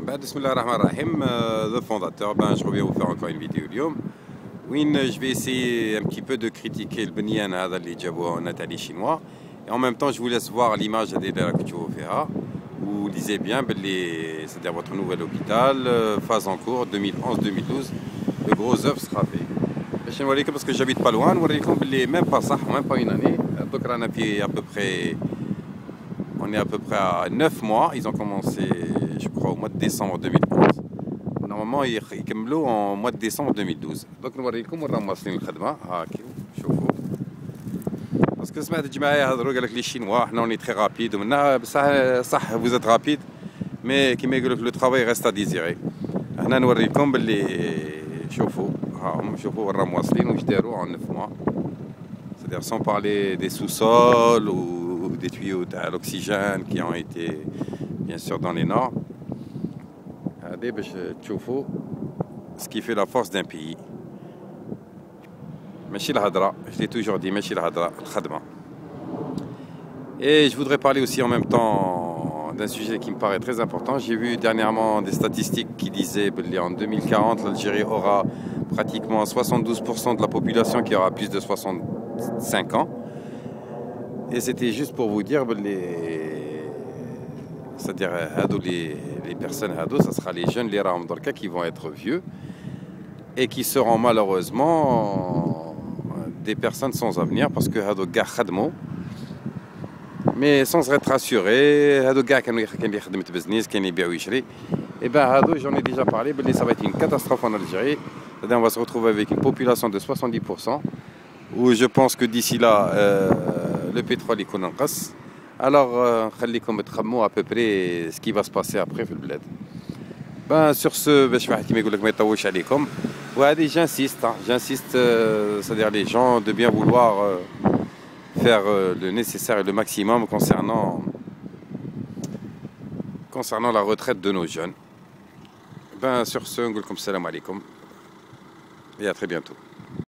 Bismillah ar-Rahman ar-Rahim, le fondateur, je reviens vous faire encore une vidéo اليوم وين je vais essayer un petit peu de critiquer le بنيان هذا اللي جابوه Nathalie chinois et en même temps je vous laisse voir l'image اللي راكو فيها vous lisez bien c'est-à-dire votre nouvel hôpital phase en cours 2011-2012 le gros œuvre sera fait باش نوريكم parce que j'habite pas loin نوريكم باللي même pas صح même pas une année donc رانا في à peu près on est à peu près à 9 mois ils ont commencé je crois au mois de décembre 2011 normalement ils يكملوا en mois de décembre 2012 donc نوريكم وين راهم واصلين الخدمه هاكي شوفوا باسكو سمعت الجماعه يهضروا قال لك لي شينوا حنا اوني تري رابيد ومنها بصح صح vous êtes rapide mais كيما يقول لك لو travail reste à désirer هنا نوريكم باللي شوفوا هاهم شوفوا وين راهم واصلين واش داروا en 9 mois c'est-à-dire sans parler des sous-sols ou des tuyaux à l'oxygène qui ont été bien sûr dans les normes. Ce qui fait la force d'un pays. Je l'ai toujours dit, et je voudrais parler aussi en même temps d'un sujet qui me paraît très important. J'ai vu dernièrement des statistiques qui disaient qu'en 2040, l'Algérie aura pratiquement 72% de la population qui aura plus de 65 ans. Et c'était juste pour vous dire, c'est-à-dire les personnes ados, ça sera les jeunes, les rames dans le cas qui vont être vieux et qui seront malheureusement des personnes sans avenir parce que hado gars khadmo mais sans être rassurés, hado gars كانوا يخدم business كان يبيع ويشري et ben hado j'en ai déjà parlé, mais ça va être une catastrophe en Algérie. C'est-à-dire on va se retrouver avec une population de 70% où je pense que d'ici là le pétrole يكون نقص. Alors خليكم تخموا à peu près ce qui va se passer après في البلاد. Ben sur ce باش واحد كيما يقول لك ما يطولش عليكم وهذه j'insiste c'est-à-dire les gens de bien vouloir faire le nécessaire et le maximum concernant la retraite de nos jeunes. Ben sur ce نقول لكم السلام عليكم et à très bientôt.